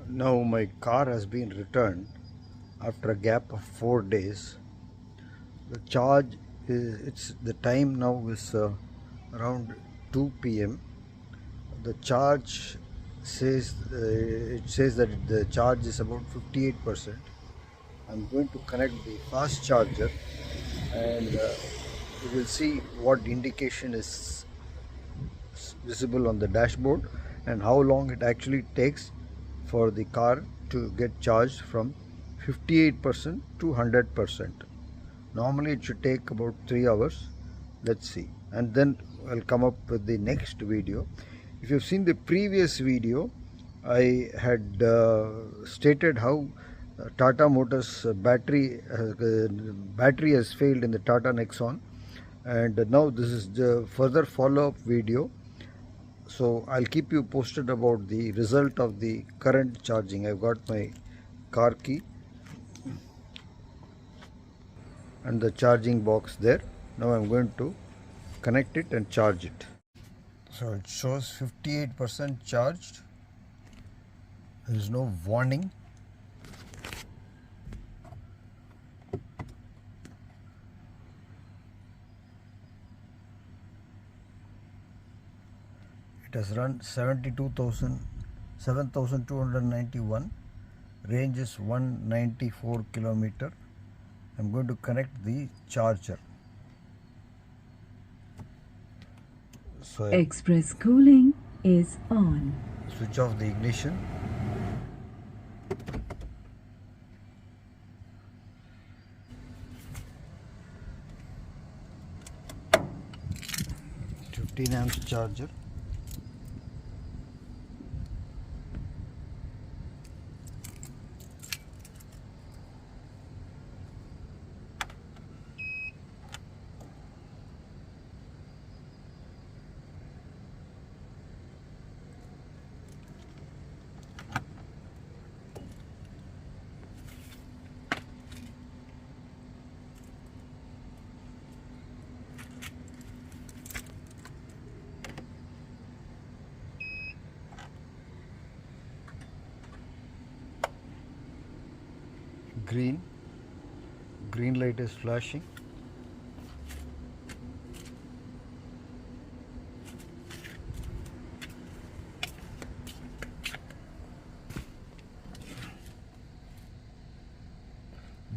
Now my car has been returned after a gap of 4 days. The charge is, it's the time now is around 2 p.m. The charge says it says that the charge is about 58%. I'm going to connect the fast charger and you will see what indication is visible on the dashboard and how long it actually takes for the car to get charged from 58% to 100%. Normally it should take about 3 hours. Let's see, and then I'll come up with the next video. If you've seen the previous video, I had stated how Tata Motors battery has failed in the Tata Nexon, and now this is the further follow-up video. So I'll keep you posted about the result of the current charging. I've got my car key and the charging box there. Now I'm going to connect it and charge it. So it shows 58% charged. There is no warning. It has run 7,291. Range is 194 kilometer. I'm going to connect the charger. So Express cooling is on. Switch off the ignition. (15 amps charger). Green light is flashing.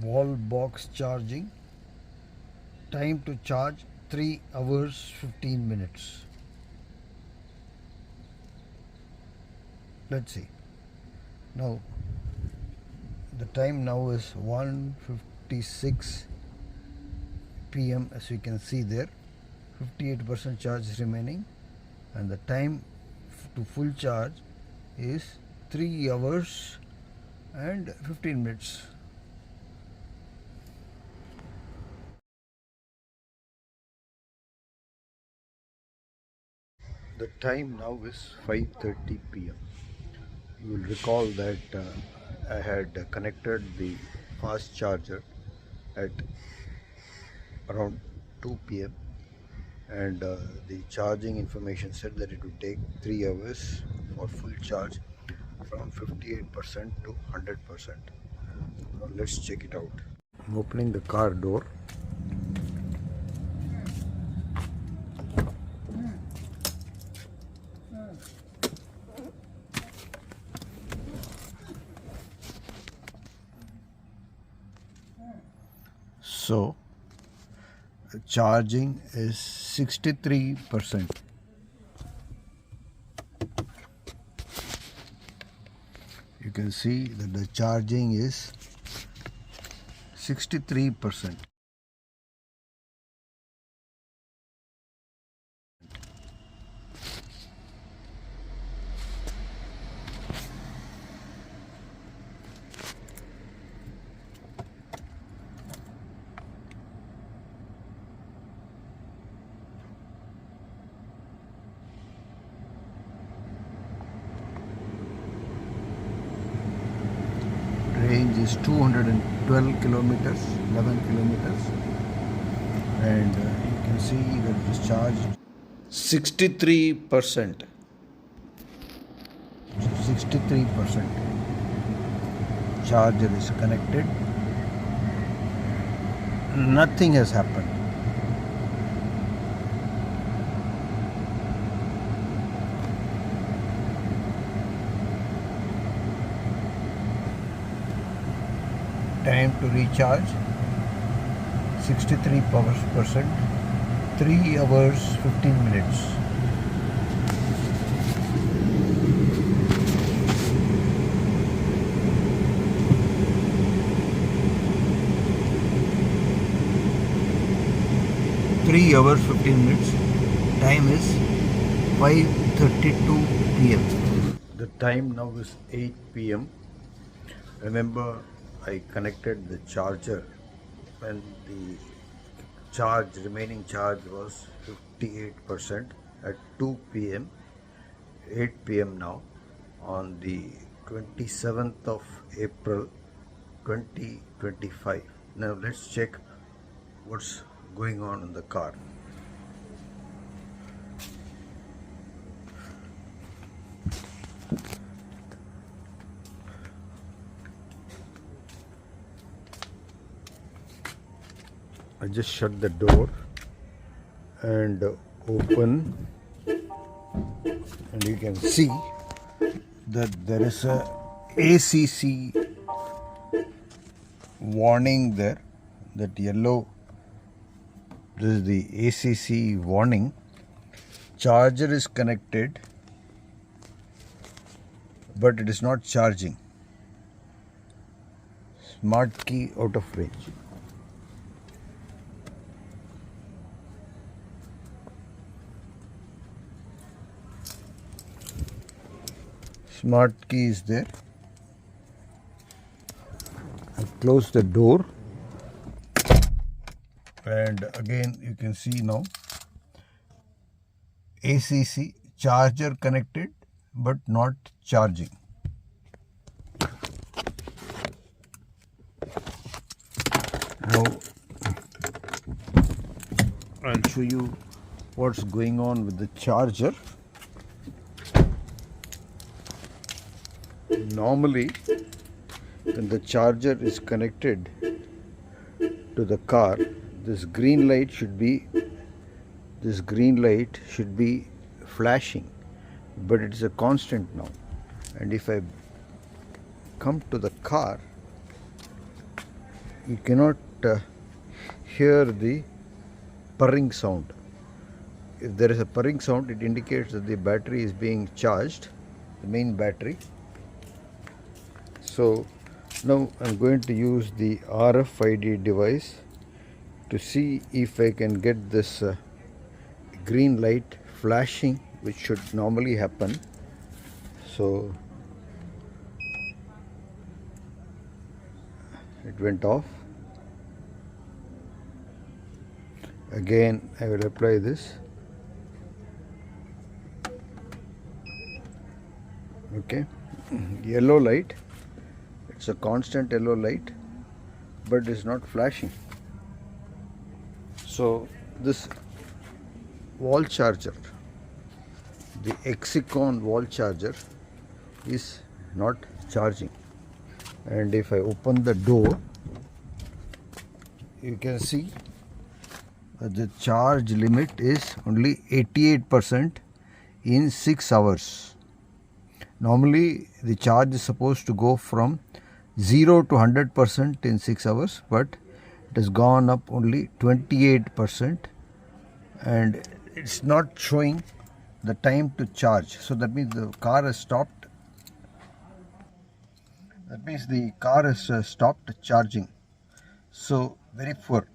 Wall box charging. Time to charge 3 hours 15 minutes. Let's see. Now the time now is 1:56 p.m. as you can see there. 58% charge is remaining, and the time to full charge is 3 hours and 15 minutes. The time now is 5:30 p.m. You will recall that I had connected the fast charger at around 2 p.m. and the charging information said that it would take 3 hours for full charge from 58% to 100%. Now let's check it out. I'm opening the car door. So charging is 63%. You can see that the charging is 63%. Range is 212 kilometers, 11 kilometers, and you can see that it is charged 63%. 63%. charger is connected. Nothing has happened. Time to recharge 63%, 3 hours 15 minutes. Three hours 15 minutes. Time is 5:32 p.m. The time now is 8 p.m. Remember, I connected the charger when the remaining charge was 58% at 2 p.m. 8 p.m. now on the 27th of April 2025. Now let's check what's going on in the car. I just shut the door and open, and you can see that there is a ACC warning there, that yellow. This is the ACC warning. Charger is connected, but it is not charging. Smart key out of range. Smart key is there. I close the door, and again you can see now ACC charger connected but not charging. Now I'll show you what's going on with the charger. Normally, when the charger is connected to the car, this green light should be flashing, but it's a constant now. And if I come to the car, you cannot hear the purring sound. If there is a purring sound, it indicates that the battery is being charged, the main battery. So now I'm going to use the RFID device to see if I can get this green light flashing, which should normally happen. So it went off. Again I will apply this. Okay, yellow light. It's a constant yellow light, but it's not flashing. So this wall charger, the Hexicon wall charger, is not charging. And if I open the door, you can see that the charge limit is only 88% in 6 hours. Normally the charge is supposed to go from 0 to 100% in 6 hours, but it has gone up only 28%, and it's not showing the time to charge. So that means the car has stopped. That means the car has stopped charging. So very poor.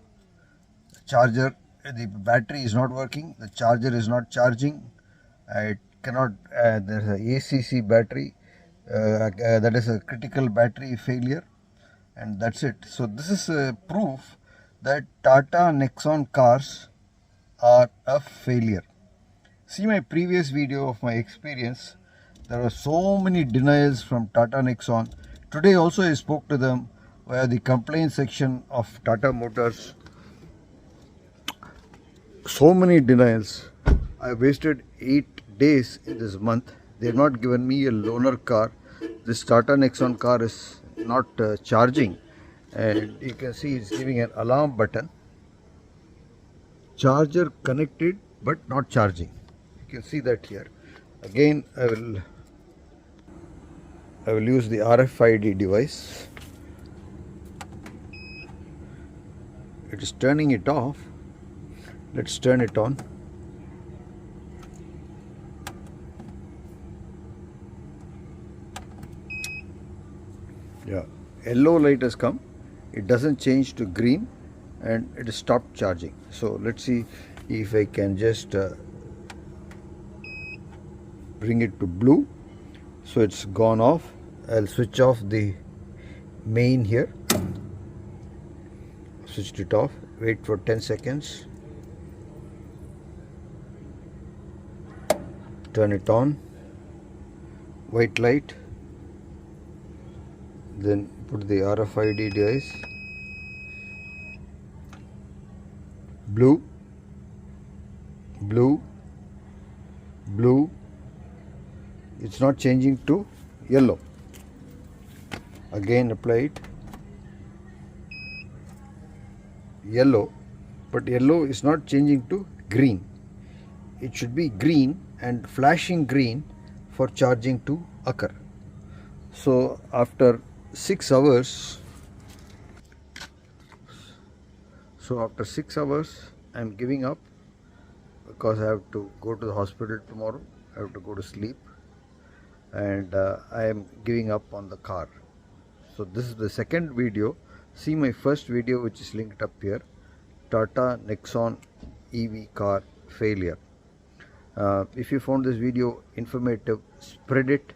The charger, the battery is not working. The charger is not charging. It cannot. There's a ACC battery. That is a critical battery failure, and that's it. So this is a proof that Tata Nexon cars are a failure. See my previous video of my experience. There were so many denials from Tata Nexon. Today also I spoke to them via the complaint section of Tata Motors. So many denials. I wasted 8 days in this month. They have not given me a loaner car. This Tata Nexon car is not charging, and you can see it's giving an alarm button. Charger connected but not charging. You can see that here. Again, I will use the RFID device. It is turning it off. Let's turn it on. Yeah, yellow light has come. It doesn't change to green, and it has stopped charging. So let's see if I can just bring it to blue. So it's gone off. I'll switch off the main here. Switched it off. Wait for 10 seconds. Turn it on. White light. Then put the RFID device. Blue. Blue. Blue. It's not changing to yellow. Again apply it. Yellow, but yellow is not changing to green. It should be green and flashing green for charging to occur. So after 6 hours, I'm giving up because I have to go to the hospital tomorrow. I have to go to sleep, and I am giving up on the car. So this is the second video. See my first video, which is linked up here, Tata Nexon EV car failure. If you found this video informative, spread it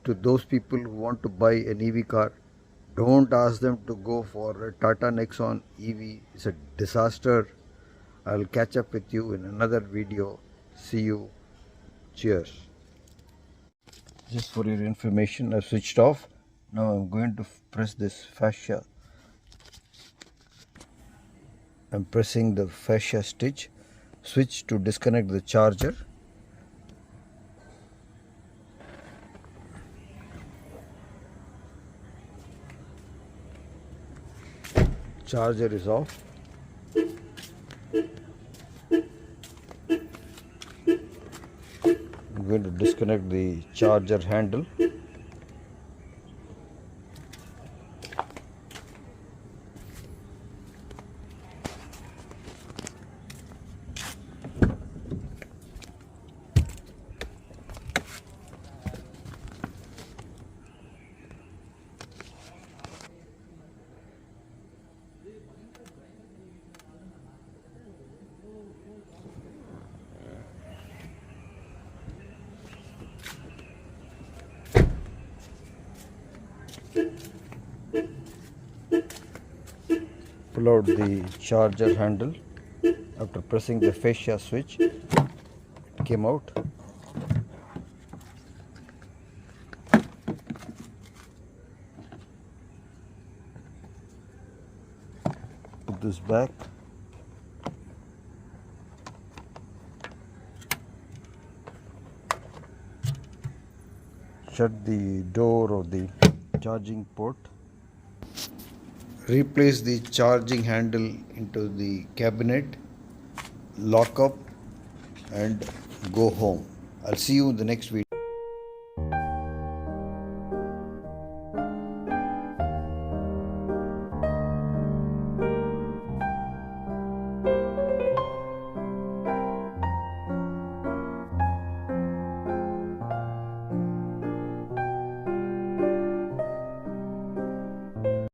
to those people who want to buy an EV car. Don't ask them to go for a Tata Nexon EV. It's a disaster. I'll catch up with you in another video. See you. Cheers. Just for your information, I've switched off. Now I'm going to press this fascia. I'm pressing the fascia switch to disconnect the charger. Charger is off. I'm going to disconnect the charger handle. Pull out the charger handle. After pressing the fascia switch, it came out. Put this back. Shut the door of the charging port. Replace the charging handle into the cabinet, lock up, and go home. I'll see you in the next video.